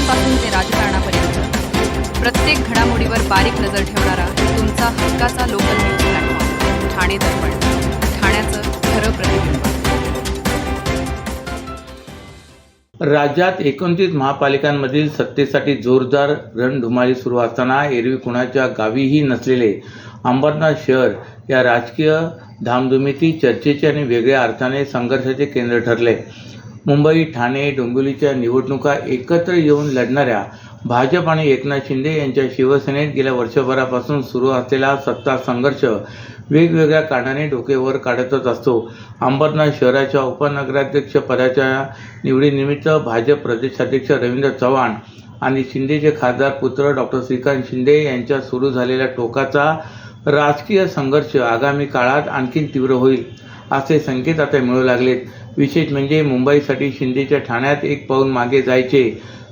पक्षांपासून ते राजकारणापर्यंत प्रत्येक घडामोडीवर बारीक नजर ठेवणारा तुमचा हक्काचा लोकल न्यूज प्लॅटफॉर्म ठाणे दर्पण, ठाण्याचं खरं प्रतिबिंब. राज्यात 29 महापालिकांमधील सत्तेसाठी जोरदार रणधुमाळी सुरू असताना एरवी कुणाच्या गावीही नसलेले अंबरनाथ शहर या राजकीय धामधुमीतील चर्चेचे आणि वेगळ्या अर्थाने संघर्षाचे केंद्र ठरले. मुंबई, ठाणे, डोंबिवलीच्या निवडणुका एकत्र येऊन लढणाऱ्या भाजप आणि एकनाथ शिंदे यांच्या शिवसेनेत गेल्या वर्षभरापासून सुरू असलेला सत्ता संघर्ष वेगवेगळ्या कारणाने डोके वर काढतच असतो. अंबरनाथ शहराच्या उपनगराध्यक्ष पदाच्या निवडीनिमित्त भाजप प्रदेशाध्यक्ष रवींद्र चव्हाण आणि शिंदेचे खासदार पुत्र डॉक्टर श्रीकांत शिंदे यांच्यात सुरू झालेल्या टोकाचा राजकीय संघर्ष आगामी काळात आणखी तीव्र होईल असे संकेत आता मिळू लागलेत. विशेष म्हणजे मुंबईसाठी शिंदेच्या ठाण्यात एक पाऊल मागे जायचे,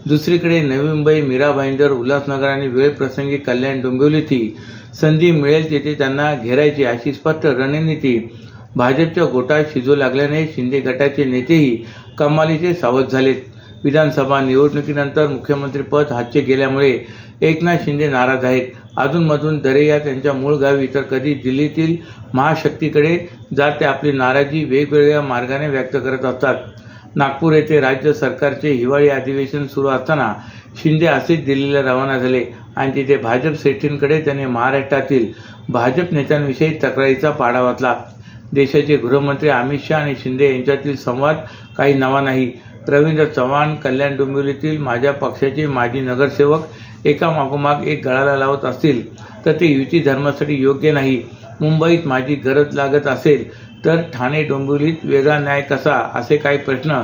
दुसरीकडे नवी मुंबई, मीरा भाईंदर, उल्हासनगर आणि वेळप्रसंगी कल्याण डोंबिवलीची संधी मिळेल तेथे त्यांना घेरायची अशी स्पष्ट रणनीती भाजपच्या गोटात शिजू लागल्याने शिंदे गटाचे नेतेही कमालीचे सावध झालेत. विधानसभा निवडणुकीनंतर मुख्यमंत्रीपद हातचे गेल्यामुळे एकनाथ शिंदे नाराज आहेत. अधूनमधून दरेया त्यांच्या मूळ गावी तर कधी दिल्लीतील महाशक्तीकडे जात ते आपली नाराजी वेगवेगळ्या मार्गाने व्यक्त करत असतात. नागपूर येथे राज्य सरकारचे हिवाळी अधिवेशन सुरू असताना शिंदे असेच दिल्लीला रवाना झाले आणि तिथे भाजप श्रेष्ठींकडे त्यांनी महाराष्ट्रातील भाजप नेत्यांविषयी तक्रारीचा पाढा वाचला. देशाचे गृहमंत्री अमित शहा आणि शिंदे यांच्यातील संवाद काही नवा नाही. रवींद्र चव्हाण कल्याण डोंबिवलीतील माझ्या पक्षाचे माजी नगरसेवक एका मागोमाग एक गळाला लावत असतील तर ते युती धर्मासाठी योग्य नाही. मुंबईत माझी गरज लागत असेल तर ठाणे डोंबिवलीत वेगळा न्याय कसा, असे काही प्रश्न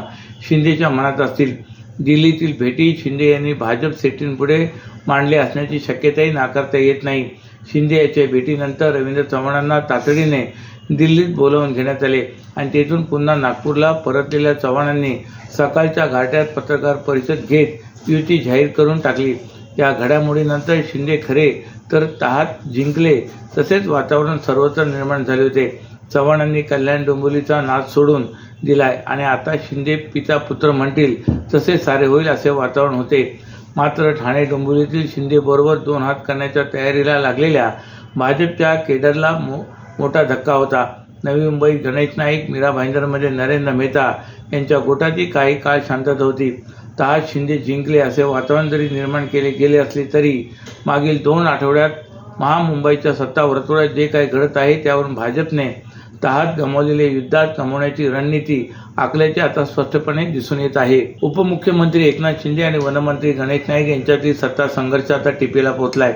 शिंदेच्या मनात असतील. दिल्लीतील भेटी शिंदे यांनी भाजप सेटींपुढे मांडले असण्याची शक्यताही नाकारता येत नाही. शिंदे यांच्या भेटीनंतर रवींद्र चव्हाणांना तातडीने दिल्लीत बोलावून घेण्यात आले आणि तेथून पुन्हा नागपूरला परतलेल्या चव्हाणांनी सकाळच्या घाट्यात पत्रकार परिषद घेत युती जाहीर करून टाकली. या घडामोडीनंतर शिंदे खरे तर तहात जिंकले, तसेच वातावरण सर्वत्र निर्माण झाले होते. चव्हाणांनी कल्याण डोंबिवलीचा नाद सोडून दिलाय आणि आता शिंदे पिता पुत्र म्हणतील तसे सारे होईल असे वातावरण होते. मात्र ठाणे डोंबिवलीतील शिंदेबरोबर दोन हात करण्याच्या तयारीला लागलेल्या भाजपच्या केडरला मोठा धक्का होता. नवी मुंबईत गणेश नाईक, मीरा भाईंदरमध्ये नरेंद्र मेहता यांच्या गोटाची काही काळ शांतता होती. तहात शिंदे जिंकले असे वातावरण जरी निर्माण केले गेले असले तरी मागील 2 आठवड्यात महामुंबईच्या सत्ता वर्तुळात जे काही घडत आहे त्यावरून भाजपने तहात गमावलेले युद्धात गमावण्याची रणनीती आखल्याचे आता स्पष्टपणे दिसून येत आहे. उपमुख्यमंत्री एकनाथ शिंदे आणि वनमंत्री गणेश नाईक यांच्यातील सत्ता संघर्ष आता टिपेला पोहोचलाय.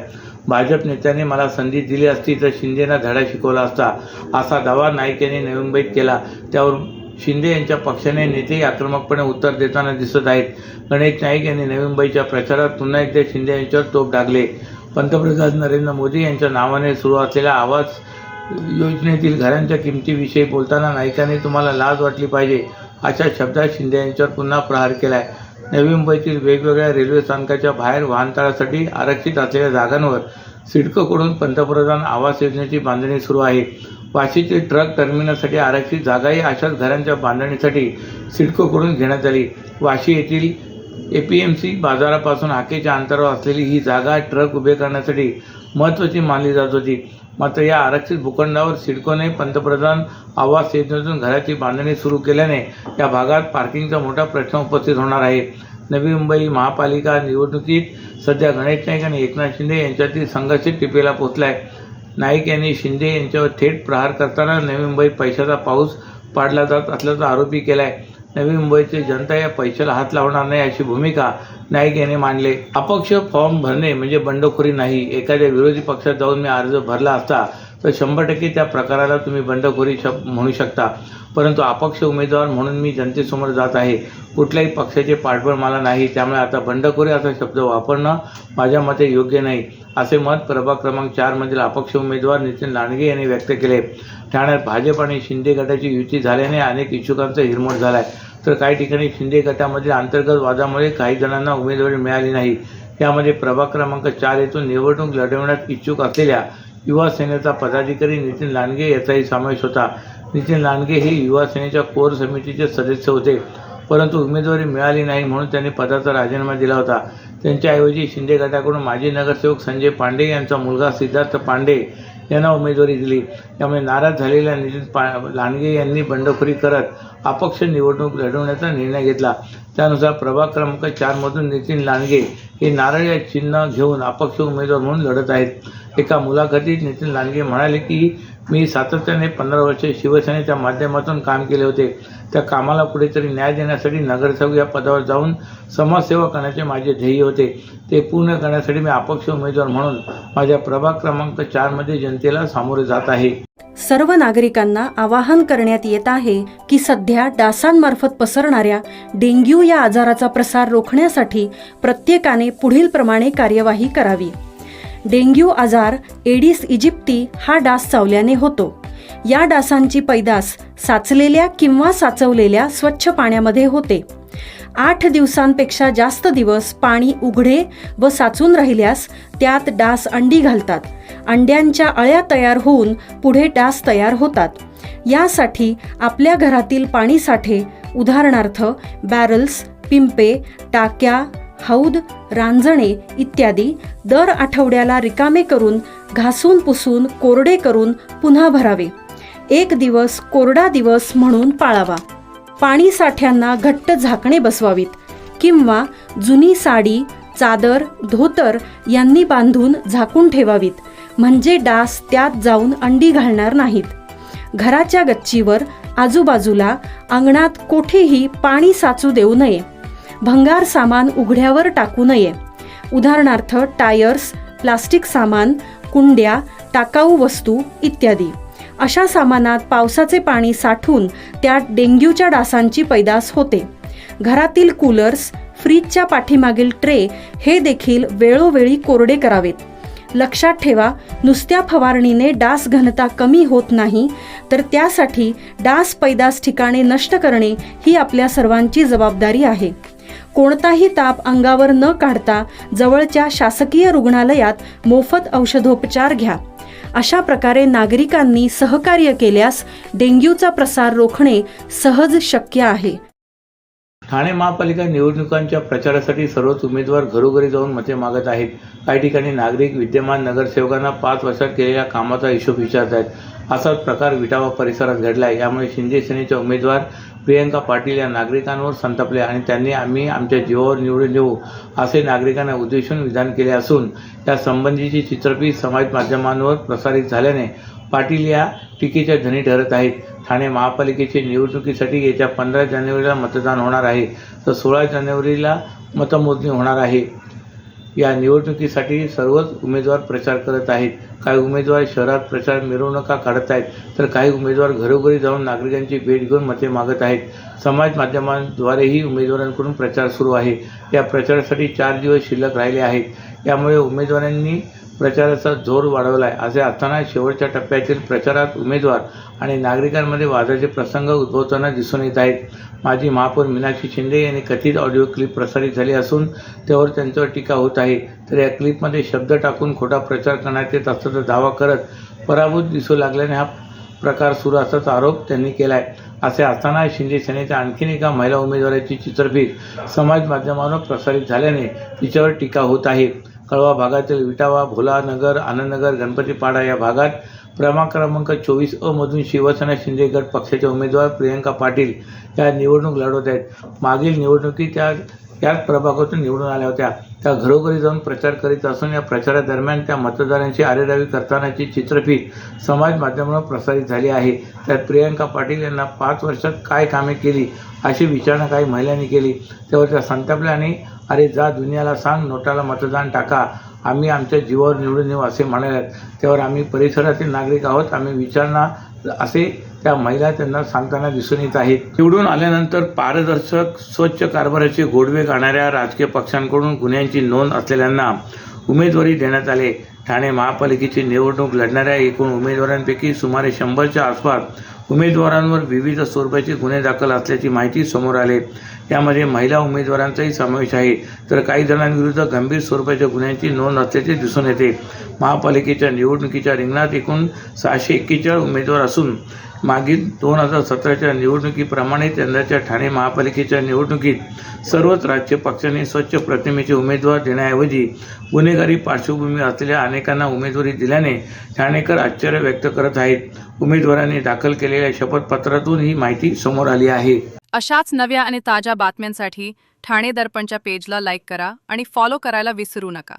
भाजप नेत्यांनी मला संधी दिली असती तर शिंदेना धडा शिकवला असता, असा दावा नाईक यांनी नवी मुंबईत केला. त्यावर शिंदे यांच्या पक्षाने नेतेही आक्रमकपणे उत्तर देताना दिसत आहेत. गणेश नाईक यांनी नवी मुंबईच्या प्रचारात पुन्हा एकदा शिंदे यांच्यावर तोफ डागले. पंतप्रधान नरेंद्र मोदी यांच्या नावाने सुरू असलेल्या आवास योजनेतील घरांच्या किमतीविषयी बोलताना नाईकांनी तुम्हाला लाज वाटली पाहिजे अशा शब्दात शिंदे यांच्यावर पुन्हा प्रहार केलाय. नवी मुंबईतील वेगवेगळ्या रेल्वे स्थानकाच्या बाहेर वाहनतळासाठी आरक्षित असलेल्या जागांवर सिडकोकडून पंतप्रधान आवास योजनेची बांधणी सुरू आहे. वाशीतील ट्रक टर्मिनलसाठी आरक्षित जागाही अशाच घरांच्या बांधणीसाठी सिडकोकडून घेण्यात आली. वाशी येथील APMC बाजारापासून हाकेच्या अंतरावर असलेली ही जागा ट्रक उभे करण्यासाठी महत्त्वाची मानली जात होती. मात्र या आरक्षित भूखंडावर सिडकोने पंतप्रधान आवास योजनेतून घराची बांधणी सुरू केल्याने या भागात पार्किंगचा मोठा प्रश्न उपस्थित होणार आहे. नवी मुंबई महापालिका निवडणुकीत सध्या गणेश नाईक आणि एकनाथ शिंदे यांच्यातील संघर्ष टिपेला पोहोचलाय. नाईक यांनी शिंदे यांच्यावर थेट प्रहार करताना नवी मुंबईत पैशाचा पाऊस पाडला जात असल्याचा आरोपही केलाय. नवी मुंबईची जनता या पैशाला हात लावणार नाही अशी भूमिका नाईक यांनी मांडले. अपक्ष फॉर्म भरणे म्हणजे बंडखोरी नाही. एखाद्या विरोधी पक्षात जाऊन मी अर्ज भरला असता तर 100% त्या प्रकाराला तुम्ही बंडखोरी म्हणू शकता, परंतु अपक्ष उमेदवार म्हणून मी जनतेसमोर जात आहे. कुठल्याही पक्षाचे पाठबळ मला नाही, त्यामुळे आता बंडखोरी असा शब्द वापरणं माझ्या मते योग्य नाही, असे मत प्रभाग क्रमांक 4 मधील अपक्ष उमेदवार नितीन लांडगे यांनी व्यक्त केले. ठाण्यात भाजप आणि शिंदे गटाची युती झाल्याने अनेक इच्छुकांचा हिरमोड झालाय, तर काही ठिकाणी शिंदे गटामधील अंतर्गत वादामुळे काही जणांना उमेदवारी मिळाली नाही. यामध्ये प्रभाग क्रमांक 4 येथून निवडणूक लढवण्यास इच्छुक असलेल्या युवा सेनेचा पदाधिकारी नितीन लांडगे याचाही समावेश होता. नितीन लांडगे हे युवा सेनेच्या कोर समितीचे सदस्य होते. परंतु उमेदवारी मिळाली नाही म्हणून त्यांनी पदाचा राजीनामा दिला होता. त्यांच्याऐवजी शिंदे गटाकडून माजी नगरसेवक संजय पांडे यांचा मुलगा सिद्धार्थ पांडे यांना उमेदवारी दिली. त्यामुळे नाराज झालेल्या नितीन लांडगे यांनी बंडखोरी करत अपक्ष निवडणूक लढवण्याचा निर्णय घेतला. त्यानुसार प्रभाग क्रमांक 4 मधून नितीन लांडगे हे नारळ या चिन्ह घेऊन अपक्ष उमेदवार म्हणून लढत आहेत. एका मुलाखतीत नितीन लांडगे म्हणाले की मी सातत्याने 15 वर्षे शिवसेनेच्या माध्यमातून काम केले होते. त्या कामाला कुठेतरी न्याय देण्यासाठी नगरसेवक या पदावर जाऊन समाजसेवा करण्याचे माझे ध्येय होते. ते पूर्ण करण्यासाठी मी अपक्ष उमेदवार म्हणून माझ्या प्रभाग क्रमांक 4 मध्ये जनतेला सामोरे जात आहे. सर्व नागरिकांना आवाहन करण्यात येत आहे की सध्या डासांमार्फत पसरणाऱ्या डेंग्यू या आजाराचा प्रसार रोखण्यासाठी प्रत्येकाने पुढीलप्रमाणे कार्यवाही करावी. डेंग्यू आजार एडिस इजिप्ती हा डास चावल्याने होतो. या डासांची पैदास साचलेल्या किंवा साचवलेल्या स्वच्छ पाण्यामध्ये होते. 8 दिवसांपेक्षा जास्त दिवस पाणी उघडे व साचून राहिल्यास त्यात डास अंडी घालतात. अंड्यांच्या अळ्या तयार होऊन पुढे डास तयार होतात. यासाठी आपल्या घरातील पाणीसाठे उदाहरणार्थ बॅरल्स, पिंपे, टाक्या, हौद, रांजणे इत्यादी दर आठवड्याला रिकामे करून घासून पुसून कोरडे करून पुन्हा भरावे. 1 दिवस कोरडा दिवस म्हणून पाळावा. पाणी साठ्यांना घट्ट झाकणे बसवावीत किंवा जुनी साडी, चादर, धोतर यांनी बांधून झाकून ठेवावीत, म्हणजे डास त्यात जाऊन अंडी घालणार नाहीत. घराच्या गच्चीवर, आजूबाजूला, अंगणात कोठेही पाणी साचू देऊ नये. भंगार सामान उघड्यावर टाकू नये. उदाहरणार्थ टायर्स, प्लास्टिक सामान, कुंड्या, टाकाऊ वस्तू इत्यादी. अशा सामानात पावसाचे पाणी साठून त्यात डेंग्यूच्या डासांची पैदास होते. घरातील कूलर्स, फ्रीजच्या पाठीमागील ट्रे हे देखील वेळोवेळी कोरडे करावेत. लक्षात ठेवा, नुसत्या फवारणीने डास घनता कमी होत नाही, तर त्यासाठी डास पैदास ठिकाणे नष्ट करणे ही आपल्या सर्वांची जबाबदारी आहे. कोणताही ताप अंगावर न काढता जवळच्या शासकीय रुग्णालयात मोफत औषधोपचार घ्या. अशा प्रकारे नागरिकांनी सहकार्य केल्यास डेंग्यूचा प्रसार रोखणे सहज शक्य आहे. ठाणे महापालिका निवडणुकांच्या प्रचारासाठी सर्वच उमेदवार घरोघरी जाऊन मते मागत आहेत. काही ठिकाणी नागरिक विद्यमान नगरसेवकांना 5 वर्षात केलेल्या कामाचा हिशोब विचारत आहेत. असाच प्रकार विटावा परिसरात घडला आहे. यामुळे शिंदे सेनेच्या उमेदवार प्रियंका पाटील या नागरिकांवर संतापले आणि त्यांनी आम्ही आमच्या जीवावर निवडून येऊ असे नागरिकांना उद्देशून विधान केले असून या संबंधीची चित्रफीत समाज माध्यमांवर प्रसारित झाल्याने पाटील या टीकेच्या धनी ठरत आहेत. ठाणे महापालिकेच्या निवडणुकीसाठी येत्या 15 जानेवारीला मतदान होणार आहे, तर 16 जानेवारीला मतमोजणी होणार आहे. या निवडणुकीसाठी सर्वच उमेदवार प्रचार करत आहेत. काही उमेदवार शहरात प्रचार मिरवणुका काढत आहेत, तर काही उमेदवार घरोघरी जाऊन नागरिकांची भेट घेऊन मते मागत आहेत. समाज माध्यमांद्वारेही उमेदवारांकडून प्रचार सुरू आहे. या प्रचारासाठी 4 दिवस शिल्लक राहिले आहेत. यामुळे उमेदवारांनी प्रचाराचा जोर वाढवला आहे. असे असताना शेवटच्या टप्प्यातील प्रचारात उमेदवार आणि नागरिकांमध्ये वादाचे प्रसंग उद्भवताना दिसून येत आहेत. माजी महापौर मीनाक्षी शिंदे यांनी कथित ऑडिओ क्लिप प्रसारित झाली असून त्यावर त्यांच्यावर टीका होत आहे. तर या क्लिपमध्ये शब्द टाकून खोटा प्रचार करण्यात येत असल्याचा दावा करत पराभूत दिसू लागल्याने हा प्रकार सुरू असल्याचा आरोप त्यांनी केला आहे. असे असताना शिंदे सेनेच्या आणखीन एका महिला उमेदवाराची चित्रफीत समाज माध्यमांवर प्रसारित झाल्याने तिच्यावर टीका होत आहे. कळवा भागातील विटावा, भोलानगर, आनंदनगर, गणपतीपाडा या भागात प्रभाग क्रमांक 24A मधून शिवसेना शिंदे गट पक्षाच्या उमेदवार प्रियंका पाटील या निवडणूक लढवत आहेत. मागील निवडणुकीत त्या याच प्रभागातून निवडून आल्या होत्या. त्या घरोघरी जाऊन प्रचार करीत असून या प्रचारादरम्यान त्या मतदारांची आरेरावी करतानाची चित्रफीत समाज माध्यमांवर प्रसारित झाली आहे. त्यात प्रियंका पाटील यांना 5 वर्षात काय कामे केली अशी विचारणा काही महिलांनी केली. त्यावर त्या संतापल्या आणि अरे जा दुनियाला सांग, नोटाला मतदान टाका, आम्ही आमच्या जीवावर निवडून येऊ असे म्हणाल्यात. त्यावर आम्ही परिसरातील नागरिक आहोत, आम्ही विचारणा असे त्या महिला त्यांना सांगताना दिसून येत आहेत. निवडून आल्यानंतर पारदर्शक स्वच्छ कारभाराचे गोडवे गाणाऱ्या राजकीय पक्षांकडून गुन्ह्यांची नोंद असलेल्यांना उमेदवारी देण्यात आले. ठाणे महापालिकेची निवडणूक लढणाऱ्या एकूण उमेदवारांपैकी सुमारे 100च्या आसपास उमेदवारांवर विविध स्वरूपाचे गुन्हे दाखल असल्याची माहिती समोर आली. यामध्ये महिला उमेदवारांचाही समावेश आहे, तर काही जणांविरुद्ध गंभीर स्वरूपाच्या गुन्ह्यांची नोंद असल्याचे दिसून येते. महापालिकेच्या निवडणुकीच्या रिंगणात एकूण 641 उमेदवार असून मागील 2017च्या निवडणुकीप्रमाणेच यंदाच्या ठाणे महापालिकेच्या निवडणुकीत सर्वच राजकीय पक्षांनी स्वच्छ प्रतिमेचे उमेदवार देण्याऐवजी गुन्हेगारी पार्श्वभूमी असलेल्या अनेकांना उमेदवारी दिल्याने ठाणेकर आश्चर्य व्यक्त करत आहेत. उमेदवारांनी दाखल केलेल्या शपथपत्रातून ही माहिती समोर आली आहे. अशाच नव्या आणि ताज्या बातम्यांसाठी ठाणे दर्पणच्या पेजला लाईक करा आणि फॉलो करायला विसरू नका.